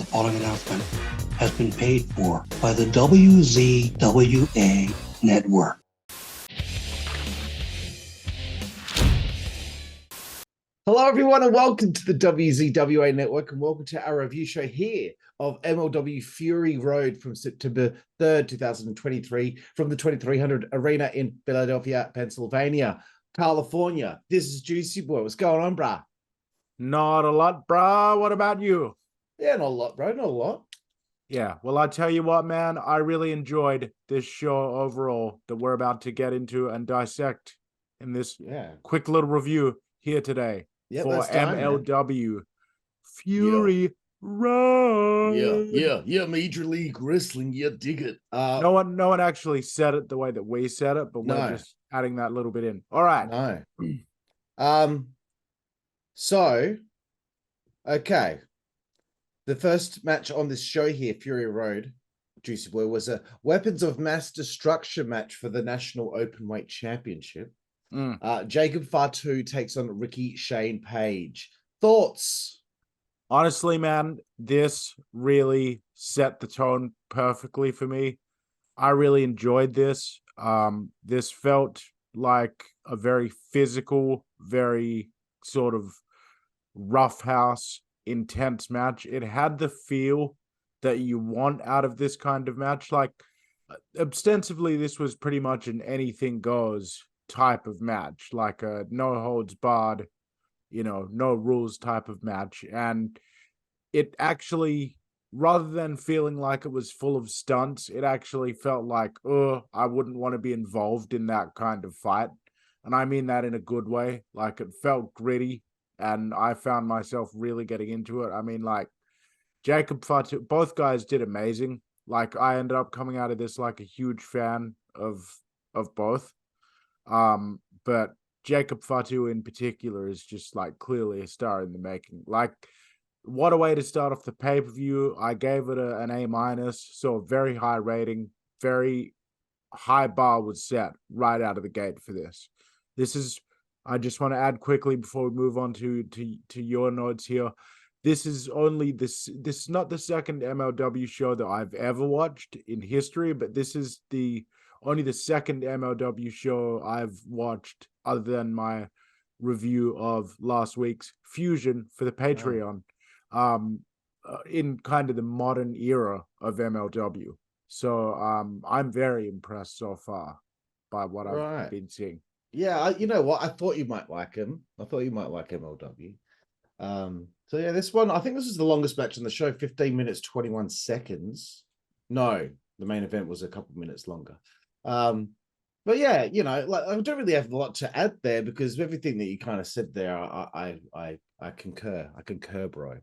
The following announcement has been paid for by the WZWA Network. Hello, everyone, and welcome to the WZWA Network, and welcome to our review show here of MLW Fury Road from September 3rd, 2023, from the 2300 Arena in Philadelphia, Pennsylvania, California. This is Jooseyboy. What's going on, brah? Not a lot, brah. What about you? Yeah, not a lot, bro. Not a lot. Yeah, well, I tell you what, man, I really enjoyed this show overall that we're about to get into and dissect in this quick little review here today for MLW Fury Road. Yeah, Major League Wrestling. Yeah, dig it. No one actually said it the way that we said it, but we're just adding that little bit in. All right. No. So, okay. The first match on this show here, Fury Road, Jooseyboy, was a weapons of mass destruction match for the National Openweight Championship. Jacob Fatu takes on Rickey Shane Page. Thoughts? Honestly, man, this really set the tone perfectly for me. I really enjoyed this. This felt like a very physical, very sort of roughhouse, intense match. It had the feel that you want out of this kind of match. Like, ostensibly, this was pretty much an anything goes type of match, like a no holds barred, no rules type of match. And it actually, rather than feeling like it was full of stunts, it actually felt like, I wouldn't want to be involved in that kind of fight. And I mean that in a good way. Like, it felt gritty, and I found myself really getting into it. I mean, like, Jacob Fatu, both guys did amazing. Like, I ended up coming out of this like a huge fan of both. But Jacob Fatu in particular is just like clearly a star in the making. Like, what a way to start off the pay-per-view. I gave it an A-, so a very high rating, very high bar was set right out of the gate for this. This is, I just want to add quickly before we move on to your notes here. This is this is not the second MLW show that I've ever watched in history, but this is only the second MLW show I've watched other than my review of last week's Fusion for the Patreon, in kind of the modern era of MLW. So I'm very impressed so far by what I've been seeing. Yeah, you know what? I thought you might like him. I thought you might like MLW. So yeah, this one, I think this is the longest match on the show, 15 minutes, 21 seconds. No, the main event was a couple minutes longer. But yeah, like, I don't really have a lot to add there because everything that you kind of said there, I concur. I concur, bro.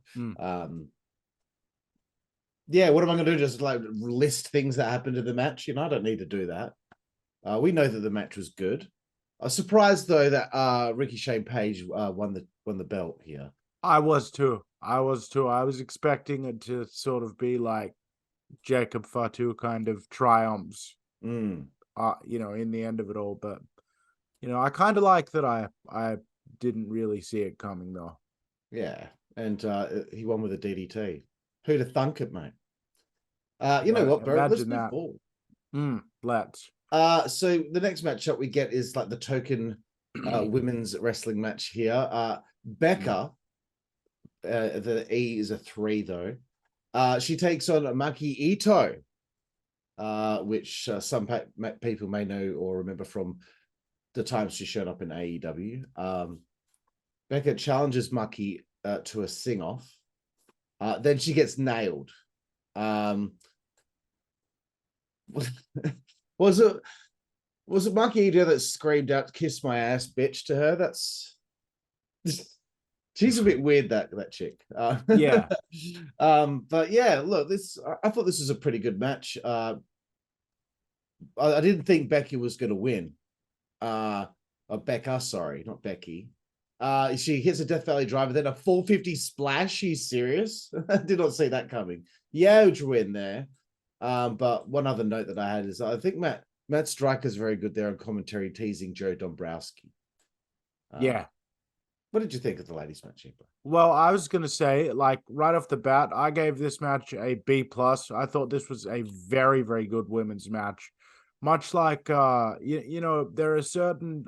Yeah, what am I going to do? Just like list things that happened in the match? I don't need to do that. We know that the match was good. I was surprised though that Rickey Shane Page won the belt here. I was too. I was expecting it to sort of be like Jacob Fatu kind of triumphs, in the end of it all. But I kind of like that I didn't really see it coming though. Yeah, and he won with a DDT. Who'd have thunk it, mate? You know what, bro? Let's move forward. Let's. So the next matchup we get is like the token women's wrestling match here. Becca, the E is a 3 though. She takes on Maki Itoh, which some people may know or remember from the times she showed up in AEW. Becca challenges Maki to a sing-off. Then she gets nailed. Was it Maki Itoh that screamed out "kiss my ass, bitch" to her? She's a bit weird, that chick. Yeah. But yeah, look, I thought this was a pretty good match. I didn't think Becky was going to win. Becca, sorry, not Becky. She hits a Death Valley driver, then a 450 splash. She's serious. I did not see that coming. Huge win there. But one other note that I had is I think Matt Striker's very good there on commentary, teasing Joe Dombrowski. Yeah. What did you think of the ladies match, Ichiban? Well, I was gonna say, like right off the bat, I gave this match a B plus. I thought this was a very, very good women's match. Much like you know, there are certain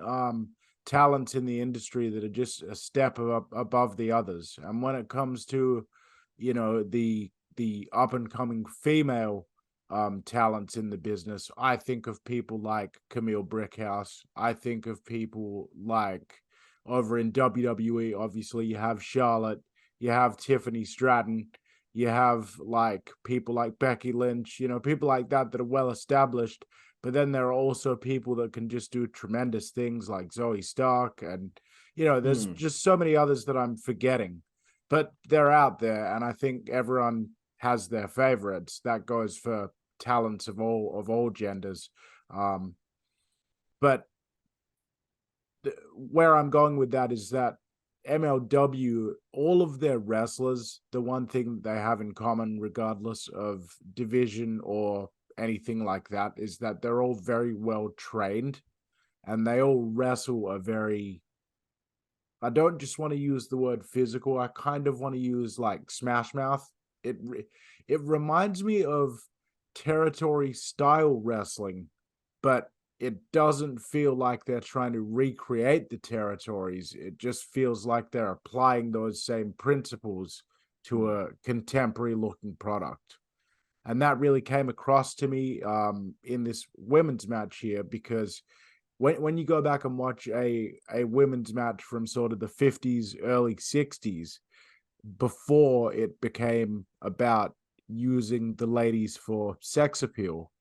talents in the industry that are just a step above the others. And when it comes to, you know, the up and coming female talents in the business, I think of people like Camille Brickhouse. I think of people like over in WWE, obviously, you have Charlotte, you have Tiffany Stratton, you have like people like Becky Lynch, you know, people like that that are well established. But then there are also people that can just do tremendous things like Zoe Stark. And, you know, there's just so many others that I'm forgetting, but they're out there. And I think everyone has their favorites. That goes for talents of all genders. But where I'm going with that is that MLW, all of their wrestlers, the one thing that they have in common, regardless of division or anything like that, is that they're all very well trained and they all wrestle a very, I don't just want to use the word physical, I kind of want to use like Smash Mouth. It reminds me of territory style wrestling, but it doesn't feel like they're trying to recreate the territories. It just feels like they're applying those same principles to a contemporary looking product. And that really came across to me in this women's match here, because when you go back and watch a women's match from sort of the 50s, early 60s, before it became about using the ladies for sex appeal,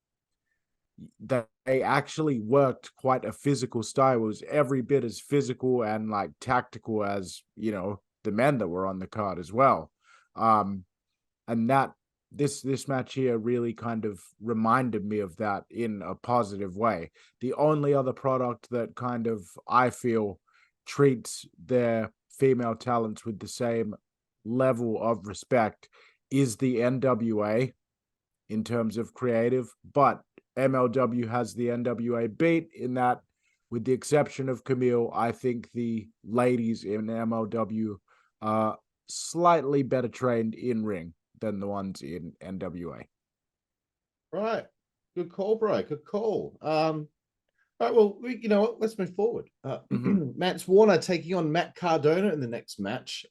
that they actually worked quite a physical style. It was every bit as physical and like tactical as, you know, the men that were on the card as well. And that this match here really kind of reminded me of that in a positive way. The only other product that kind of, I feel, treats their female talents with the same level of respect is the NWA in terms of creative, but MLW has the NWA beat in that, with the exception of Camille, I think the ladies in MLW are slightly better trained in ring than the ones in NWA. Right. Good call, bro. Good call. All right, well, you know what? Let's move forward. Mance Warner taking on Matt Cardona in the next match.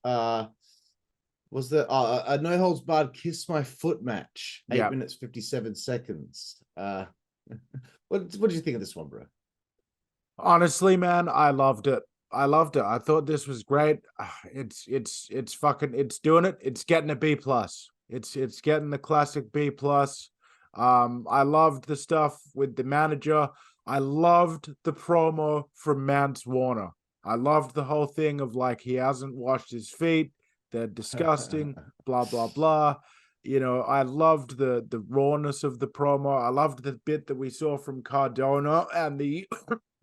Was the a no holds barred kiss my foot match, 8 minutes 57 seconds. What do you think of this one, bro? Honestly, man, I loved it. I thought this was great. It's fucking, it's doing it. It's getting a B plus. It's getting the classic B plus. I loved the stuff with the manager. I loved the promo from Mance Warner. I loved the whole thing of like, he hasn't washed his feet. They're disgusting, blah, blah, blah. You know, I loved the rawness of the promo. I loved the bit that we saw from Cardona and the,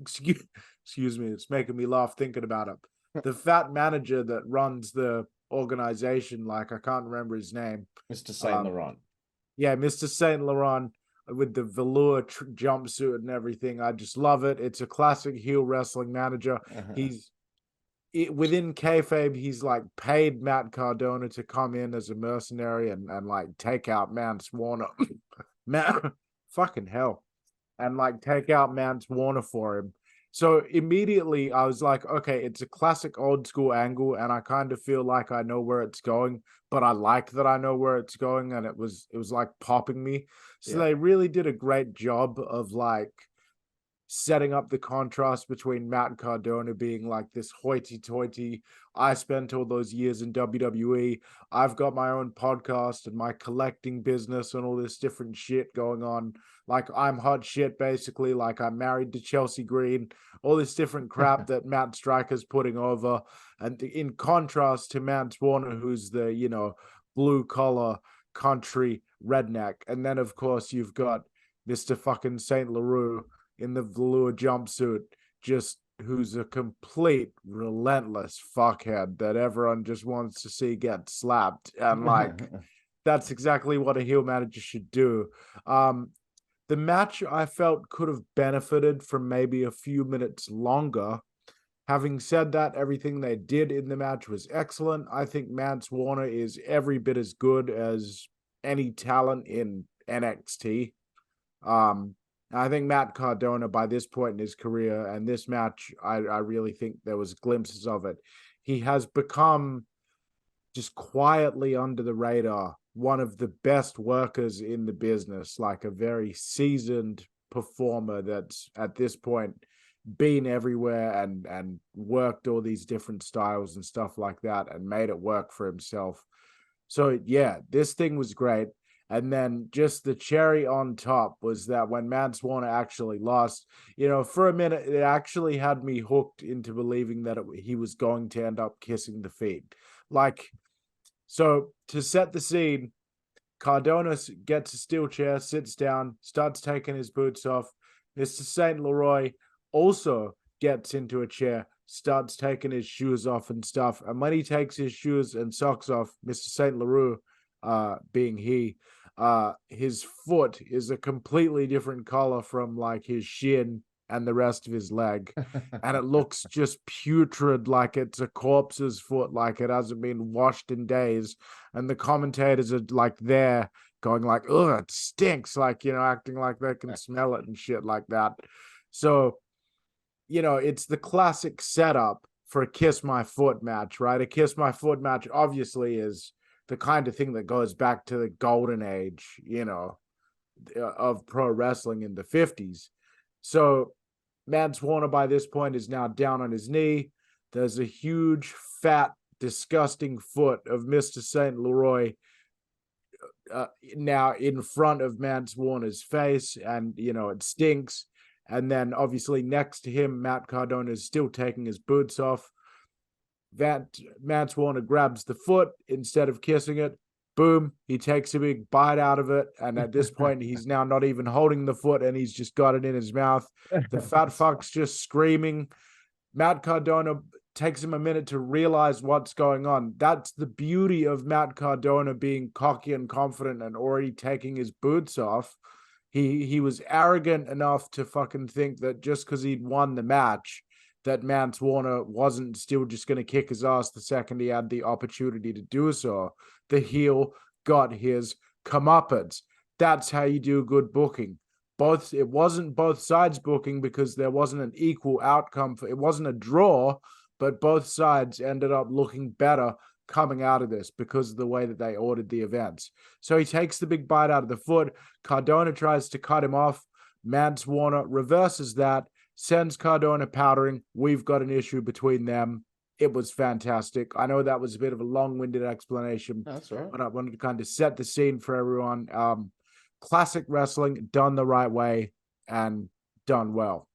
excuse me, it's making me laugh thinking about it. The fat manager that runs the organization, like, I can't remember his name. Mr. Saint Laurent. Yeah, Mr. Saint Laurent with the velour jumpsuit and everything. I just love it. It's a classic heel wrestling manager. Within kayfabe, he's like paid Matt Cardona to come in as a mercenary and like take out Mance Warner. Fucking hell. And like take out Mance Warner for him. So immediately I was like, okay, it's a classic old school angle, and I kind of feel like I know where it's going, but I like that I know where it's going, and it was like popping me. So they really did a great job of like setting up the contrast between Matt Cardona being like this hoity-toity, I spent all those years in WWE, I've got my own podcast and my collecting business and all this different shit going on, like I'm hot shit basically, like I'm married to Chelsea Green, all this different crap that Matt Striker's putting over, and in contrast to Mance Warner, who's the, you know, blue-collar country redneck. And then of course you've got Mr. fucking Saint Leroux in the velour jumpsuit, just who's a complete relentless fuckhead that everyone just wants to see get slapped. And like, that's exactly what a heel manager should do. The match I felt could have benefited from maybe a few minutes longer, Having said that, everything they did in the match was excellent. I think Mance Warner is every bit as good as any talent in NXT. I think Matt Cardona, by this point in his career and this match, I really think there was glimpses of it. He has become just quietly under the radar, one of the best workers in the business, like a very seasoned performer that's at this point been everywhere and worked all these different styles and stuff like that and made it work for himself. So yeah, this thing was great. And then just the cherry on top was that when Mance Warner actually lost, for a minute, it actually had me hooked into believing that he was going to end up kissing the feet. So to set the scene, Cardona gets a steel chair, sits down, starts taking his boots off. Mr. St. Leroy also gets into a chair, starts taking his shoes off and stuff. And when he takes his shoes and socks off, Mr. St. Leroy, being his foot is a completely different color from like his shin and the rest of his leg. And it looks just putrid, like it's a corpse's foot, like it hasn't been washed in days. And the commentators are like there going like, oh, it stinks, like, acting like they can smell it and shit like that. So, it's the classic setup for a Kiss My Foot match, right? A Kiss My Foot match obviously is the kind of thing that goes back to the golden age, of pro wrestling in the 50s. So Mance Warner by this point is now down on his knee. There's a huge, fat, disgusting foot of Mr. St. Leroy now in front of Mance Warner's face, and, it stinks. And then obviously next to him, Matt Cardona is still taking his boots off. Mance Warner grabs the foot instead of kissing it. Boom, he takes a big bite out of it. And at this point, he's now not even holding the foot and he's just got it in his mouth. The fat fuck's just screaming. Matt Cardona takes him a minute to realize what's going on. That's the beauty of Matt Cardona being cocky and confident and already taking his boots off. He was arrogant enough to fucking think that just because he'd won the match, that Mance Warner wasn't still just going to kick his ass the second he had the opportunity to do so. The heel got his comeuppance. That's how you do good booking. It wasn't both sides booking because there wasn't an equal outcome. It wasn't a draw, but both sides ended up looking better coming out of this because of the way that they ordered the events. So he takes the big bite out of the foot. Cardona tries to cut him off. Mance Warner reverses that, sends Cardona powdering. We've got an issue between them. It was fantastic. I know that was a bit of a long-winded explanation. That's right. But I wanted to kind of set the scene for everyone. Classic wrestling done the right way and done well.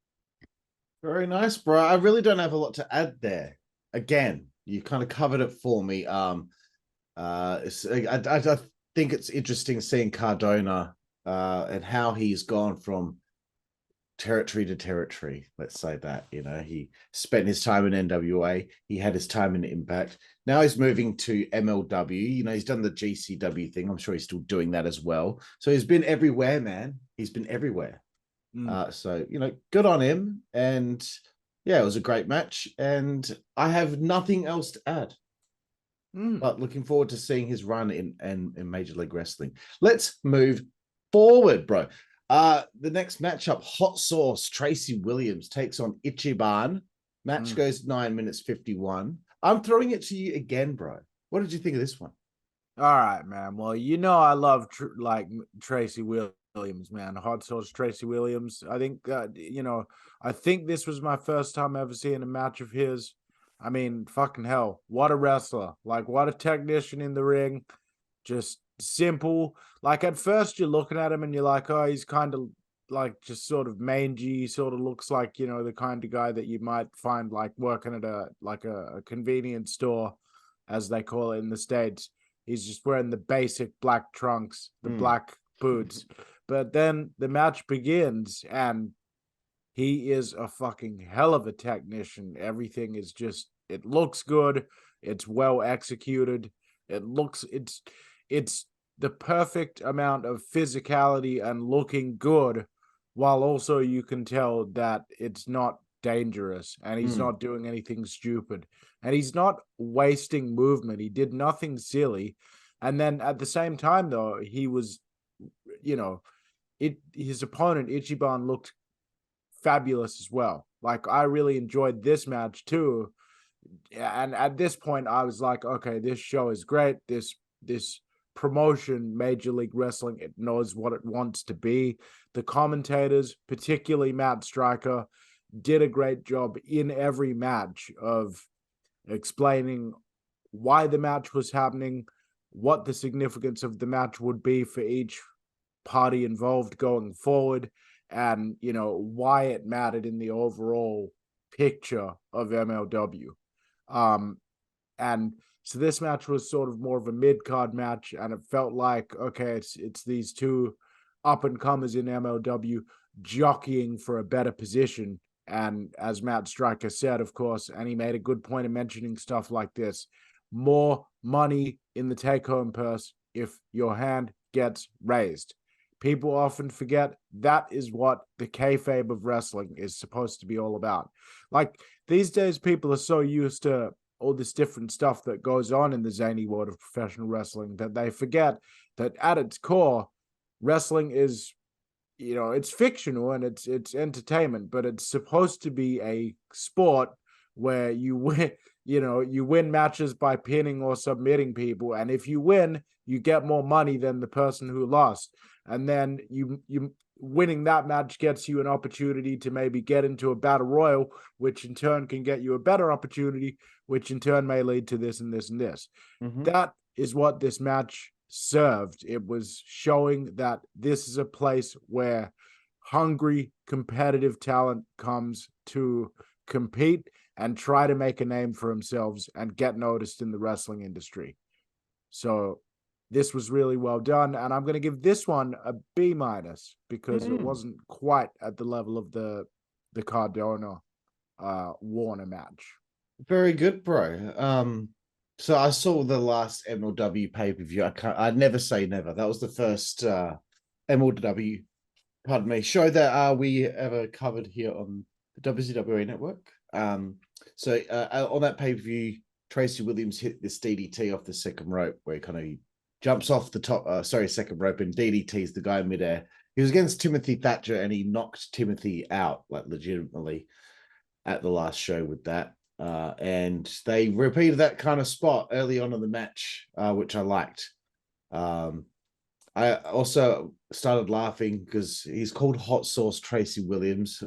Very nice, bro. I really don't have a lot to add there. Again, you kind of covered it for me. I think it's interesting seeing Cardona and how he's gone from territory to territory. Let's say that, he spent his time in NWA. He had his time in Impact. Now he's moving to MLW. He's done the GCW thing. I'm sure he's still doing that as well. So he's been everywhere, man. He's been everywhere. So, good on him. And yeah, it was a great match. And I have nothing else to add. But looking forward to seeing his run in Major League Wrestling. Let's move forward, bro. The next matchup, Hot Sauce Tracey Williams takes on Ichiban. Match goes 9 minutes 51. I'm throwing it to you again, bro. What did you think of this one? All right, man. Well, I love Tracey Williams, man. Hot Sauce Tracey Williams. I think I think this was my first time ever seeing a match of his. I mean, fucking hell, what a wrestler. Like, what a technician in the ring. Just simple. Like, at first you're looking at him and you're like, oh, he's kind of like just sort of mangy, sort of looks like, the kind of guy that you might find like working at a convenience store, as they call it in the States. He's just wearing the basic black trunks, the black boots. But then the match begins and he is a fucking hell of a technician. Everything is just, it looks good. It's well executed. It's the perfect amount of physicality and looking good, while also you can tell that it's not dangerous, and he's Mm. not doing anything stupid, and he's not wasting movement. He did nothing silly. And then at the same time, though, he was, you know, his opponent Ichiban looked fabulous as well. Like, I really enjoyed this match too. And at this point, I was like, okay, this show is great. This promotion, Major League Wrestling, it knows what it wants to be. The commentators, particularly Matt Striker, did a great job in every match of explaining why the match was happening, what the significance of the match would be for each party involved going forward, and, you know, why it mattered in the overall picture of MLW. And so this match was sort of more of a mid-card match, and it felt like, okay, it's these two up-and-comers in MLW jockeying for a better position. And as Matt Striker said, of course, and he made a good point of mentioning stuff like this, more money in the take-home purse if your hand gets raised. People often forget that is what the kayfabe of wrestling is supposed to be all about. Like, these days, people are so used to all this different stuff that goes on in the zany world of professional wrestling that they forget that at its core, wrestling is, you know, it's fictional and it's entertainment, but it's supposed to be a sport where you win, you know, you win matches by pinning or submitting people, and if you win, you get more money than the person who lost. And then you winning that match gets you an opportunity to maybe get into a battle royal, which in turn can get you a better opportunity, which in turn may lead to this and this and this. Mhm. That is what this match served. It was showing that this is a place where hungry, competitive talent comes to compete and try to make a name for themselves and get noticed in the wrestling industry. So this was really well done, and I'm going to give this one a B- because it wasn't quite at the level of the Cardona Warner match. Very good, bro. So I saw the last MLW pay-per-view. I'd never say never. That was the first MLW, pardon me, show that we ever covered here on the WZWA Network. So on that pay-per-view, Tracey Williams hit this DDT off the second rope, where he kind of jumps off the top, second rope, and DDTs the guy in midair. He was against Timothy Thatcher, and he knocked Timothy out, like, legitimately, at the last show with that. And they repeated that kind of spot early on in the match, which I liked. I also started laughing because he's called Hot Sauce Tracey Williams.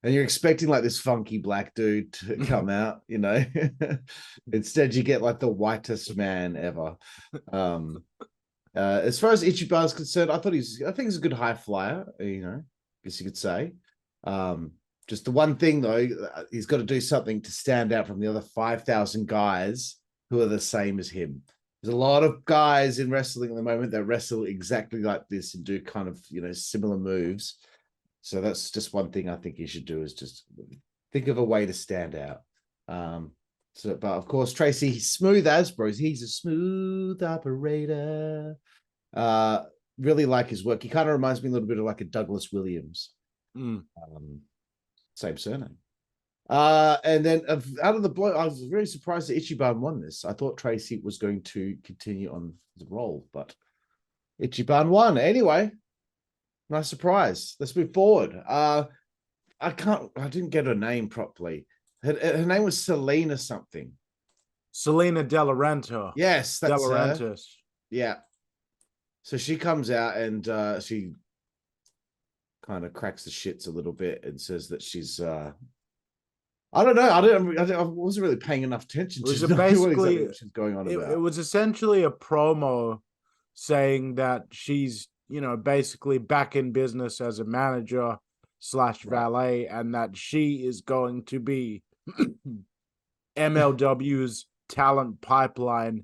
And you're expecting like this funky black dude to come out, you know. Instead, you get like the whitest man ever. As far as Ichiban is concerned, I think he's a good high flyer, you know, I guess you could say. Just the one thing though, he's got to do something to stand out from the other 5,000 guys who are the same as him. There's a lot of guys in wrestling at the moment that wrestle exactly like this and do kind of, you know, similar moves. So that's just one thing I think you should do, is just think of a way to stand out. But of course, Tracey, he's smooth as, bros. He's a smooth operator. Really like his work. He kind of reminds me a little bit of like a Douglas Williams. Same surname. And then out of the blue, I was very surprised that Ichiban won this. I thought Tracey was going to continue on the roll, but Ichiban won. Anyway, nice surprise. Let's move forward. I didn't get her name properly. Her name was Selena something. Selena De Laurentiis. Yes, that's De Laurentiis. Yeah. So she comes out and she kind of cracks the shits a little bit and says that she's I don't know. I wasn't really paying enough attention to basically what she's going on about. It was essentially a promo saying that she's, you know, basically back in business as a manager / valet, and that she is going to be MLW's talent pipeline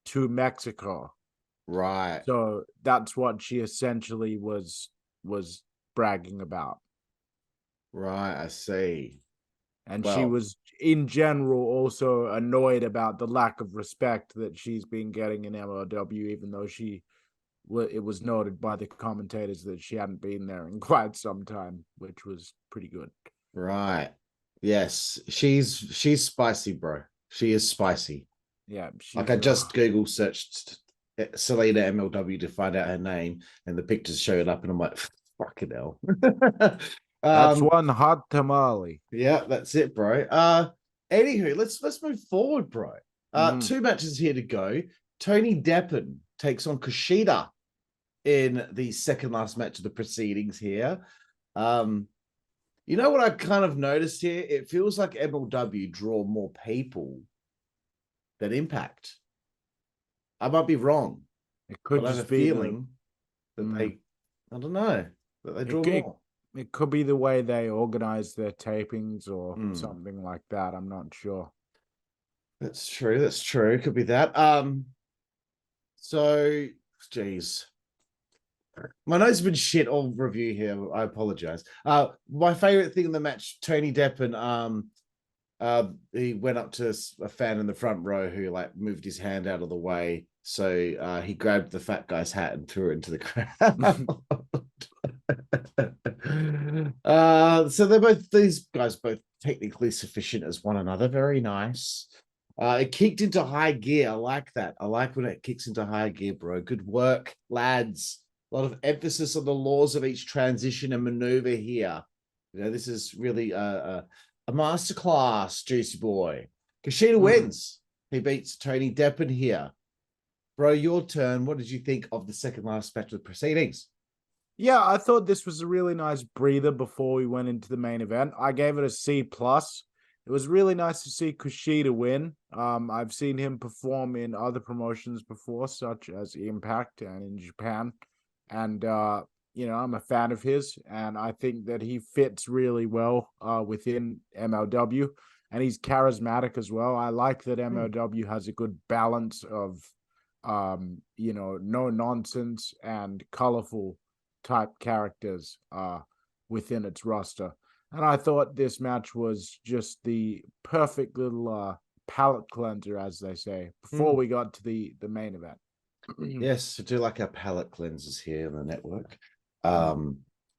to Mexico. Right. So that's what she essentially was bragging about. Right, I see. And she was, in general, also annoyed about the lack of respect that she's been getting in MLW, even though it was noted by the commentators that she hadn't been there in quite some time, which was pretty good. Right. Yes, she's spicy, bro. She is spicy. Yeah, Like she's I just Google searched Selena MLW to find out her name, and the pictures showed up, and I'm like, fucking hell. that's um, one hot tamale. yeah, that's it, bro. Anywho, let's move forward, bro. Mm. Two matches here to go. Tony Deppen takes on Kushida in the second last match of the proceedings here. You know what I kind of noticed here? It feels like MLW draw more people than Impact. I might be wrong, It but could I have a just be the feeling that mm, I don't know, that they draw it, it more. it could be the way they organize their tapings or Mm, something like that. I'm not sure. that's true. That's true. It could be that. So, geez. My notes have been shit all review here. I apologize. My favorite thing in the match, Tony Deppen, he went up to a fan in the front row who like moved his hand out of the way. So he grabbed the fat guy's hat and threw it into the crowd. So these guys both technically sufficient as one another. Very nice. It kicked into high gear. I like that. I like when it kicks into high gear, bro. Good work, lads. A lot of emphasis on the laws of each transition and maneuver here. You know, this is really a masterclass, Juicy Boy. Kashida wins. He beats Tony Deppen here. Bro, your turn. What did you think of the second last match of the proceedings? Yeah, I thought this was a really nice breather before we went into the main event. I gave it a C plus. It was really nice to see Kushida win. I've seen him perform in other promotions before, such as Impact and in Japan. And I'm a fan of his, and I think that he fits really well within MLW, and he's charismatic as well. I like that MLW has a good balance of no nonsense and colorful type characters within its roster. And I thought this match was just the perfect little palate cleanser, as they say, before we got to the main event. Yes, I do like our palette cleansers here on the network.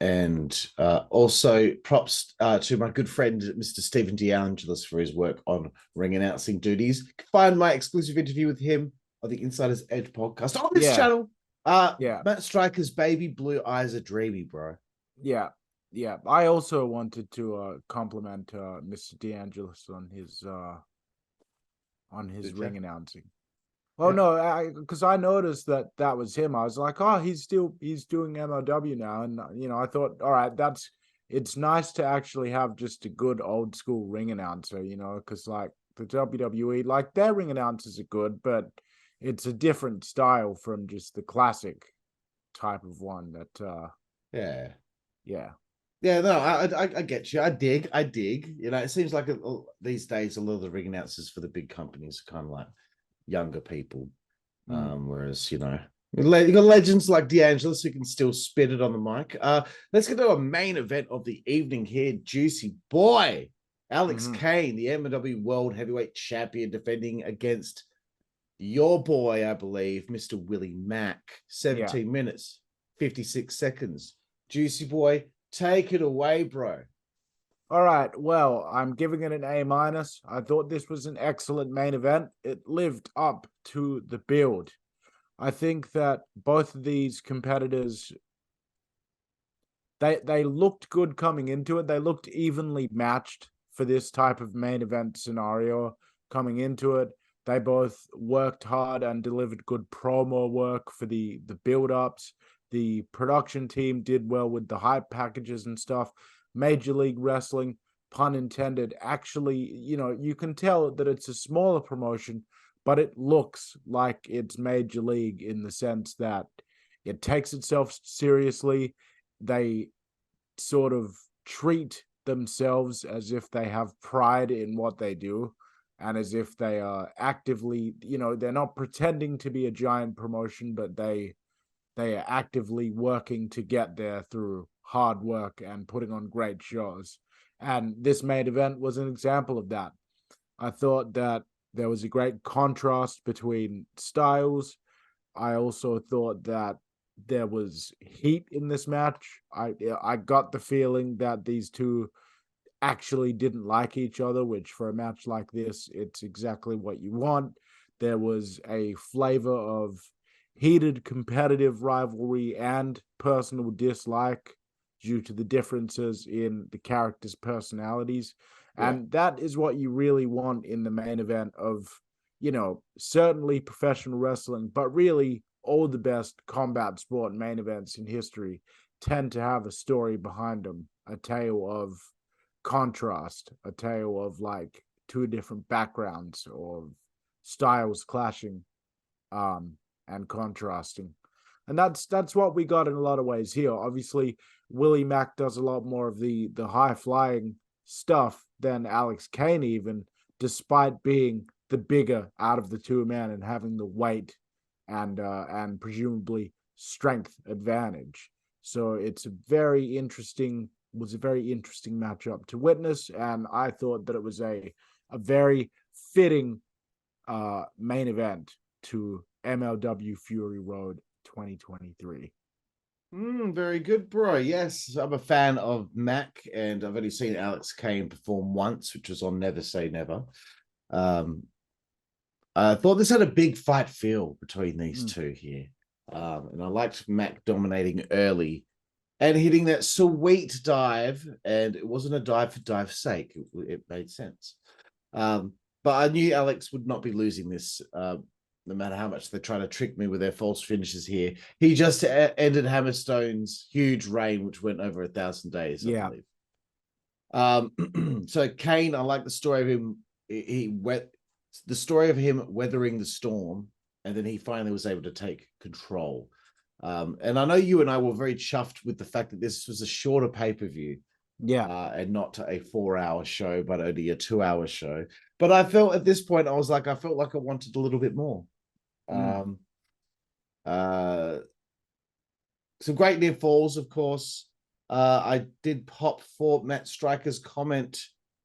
And also props to my good friend, Mr. Stephen DeAngelis, for his work on ring announcing duties. You can find my exclusive interview with him on the Insider's Edge podcast on this channel. Matt Striker's baby blue eyes are dreamy, bro. Yeah. I also wanted to compliment Mr. DeAngelis on his ring announcing. Oh no, because I noticed that was him. I was like, oh, he's doing MLW now, and I thought, all right, it's nice to actually have just a good old school ring announcer, because like the WWE, like their ring announcers are good, but it's a different style from just the classic type of one that. Yeah, no, I get you. I dig. It seems like these days a lot of the ring announcers for the big companies are kind of like younger people. Whereas, you got legends like DeAngelis who can still spit it on the mic. Let's get to a main event of the evening here. Juicy Boy. Alex Kane, the MLW World Heavyweight Champion, defending against your boy, I believe, Mr. Willie Mack. 17 minutes, 56 seconds. Juicy Boy, take it away, bro. All right. Well, I'm giving it an A minus. I thought this was an excellent main event. It lived up to the build. I think that both of these competitors, they looked good coming into it. They looked evenly matched for this type of main event scenario coming into it. They both worked hard and delivered good promo work for the build-ups. The production team did well with the hype packages and stuff. Major League Wrestling, pun intended, actually, you can tell that it's a smaller promotion, but it looks like it's Major League in the sense that it takes itself seriously. They sort of treat themselves as if they have pride in what they do and as if they are actively, they're not pretending to be a giant promotion, but they are actively working to get there through hard work and putting on great shows. And this main event was an example of that. I thought that there was a great contrast between styles. I also thought that there was heat in this match. I got the feeling that these two actually didn't like each other, which for a match like this, it's exactly what you want. There was a flavor of heated competitive rivalry and personal dislike due to the differences in the characters' personalities. Yeah. And that is what you really want in the main event of, certainly professional wrestling, but really all the best combat sport main events in history tend to have a story behind them, a tale of contrast, a tale of like two different backgrounds or styles clashing and contrasting. And that's what we got in a lot of ways here. Obviously, Willie Mack does a lot more of the high flying stuff than Alex Kane, even despite being the bigger out of the two men and having the weight and presumably strength advantage. So it's a very interesting matchup to witness, and I thought that it was a very fitting main event to MLW Fury Road 2023. Very good, bro. Yes, I'm a fan of Mack, and I've only seen Alex Kane perform once, which was on Never Say Never. I thought this had a big fight feel between these two here. And I liked Mack dominating early and hitting that sweet dive. And it wasn't a dive for dive's sake. It made sense. But I knew Alex would not be losing this, no matter how much they try to trick me with their false finishes here. He just ended Hammerstone's huge reign, which went over 1,000 days, I believe. So Kane, I like the story of him. The story of him weathering the storm, and then he finally was able to take control. And I know you and I were very chuffed with the fact that this was a shorter pay-per-view. And not a 4-hour show, but only a 2-hour show. But I felt at this point, I felt like I wanted a little bit more. Some great near falls, of course. I did pop for Matt Stryker's comment.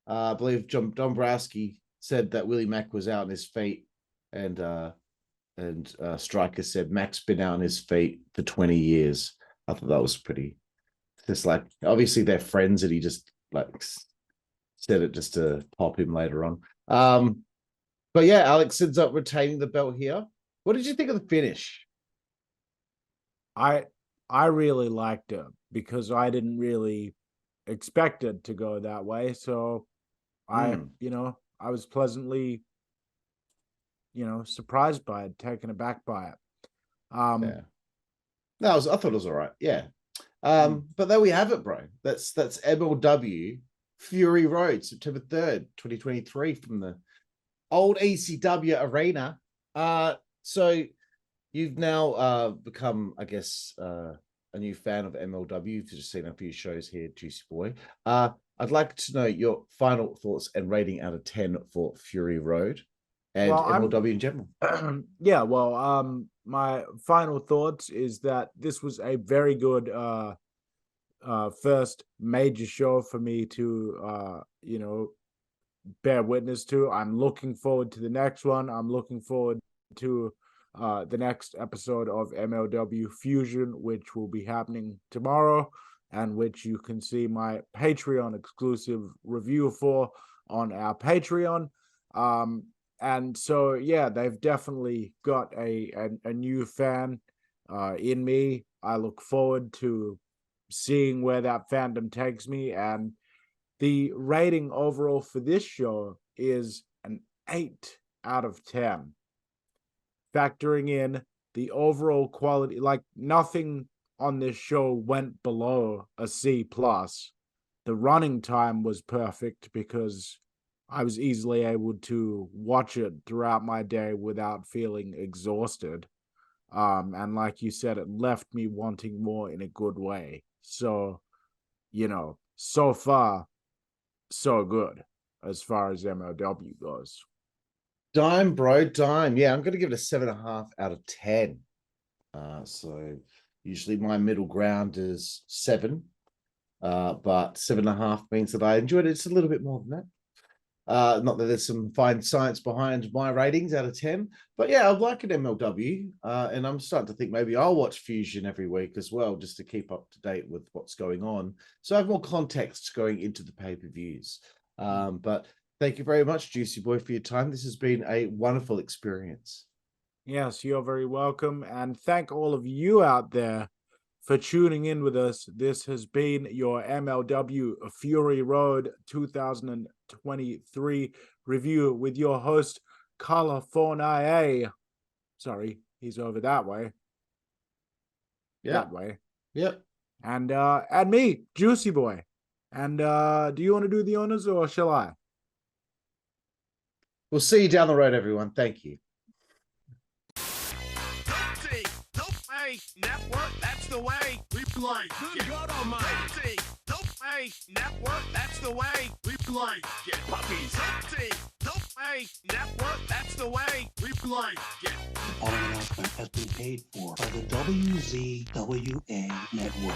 I believe John Dombrowski said that Willie Mack was out on his feet, and Stryker said Mack's been out on his feet for 20 years. I thought that was pretty. Just like, obviously they're friends, and he just like said it just to pop him later on. But yeah, Alex ends up retaining the belt here. What did you think of the finish? I really liked it because I didn't really expect it to go that way. So I was pleasantly, surprised by it, taken aback by it. Yeah. No, I thought it was all right. Yeah. But there we have it, bro. That's MLW Fury Road, September 3rd, 2023, from the old ECW arena. So you've now become, I guess, a new fan of MLW. You've just seen a few shows here, Juicy Boy. I'd like to know your final thoughts and rating out of 10 for Fury Road and MLW in general. My final thoughts is that this was a very good first major show for me to bear witness to. I'm looking forward to the next one. I'm looking forward to the next episode of MLW Fusion, which will be happening tomorrow, and which you can see my Patreon exclusive review for on our Patreon. And so, yeah, they've definitely got a new fan in me. I look forward to seeing where that fandom takes me. And the rating overall for this show is an 8 out of 10. Factoring in the overall quality, like nothing on this show went below a C+. The running time was perfect because I was easily able to watch it throughout my day without feeling exhausted. And like you said, it left me wanting more in a good way. So, so far, so good as far as MLW goes. Dime, bro, dime. Yeah, I'm going to give it a 7.5 out of 10. So usually my middle ground is 7, but 7.5 means that I enjoyed it. It's a little bit more than that. Not that there's some fine science behind my ratings out of 10, but yeah, I'd like an MLW. And I'm starting to think maybe I'll watch Fusion every week as well, just to keep up to date with what's going on. So I have more context going into the pay-per-views. But thank you very much, Juicy Boy, for your time. This has been a wonderful experience. Yes, you're very welcome. And thank all of you out there for tuning in with us. This has been your MLW Fury Road 2023 review with your host, Karlifornia. Sorry, he's over that way. That way. Yep. And me, Juicy Boy. And do you want to do the honors or shall I? We'll see you down the road, everyone. Thank you. Network, that's the way we play. Good God Almighty. Network, that's the way we play. Get puppies. Network, that's the way we play. Get. The following announcement has been paid for by the WZWA Network.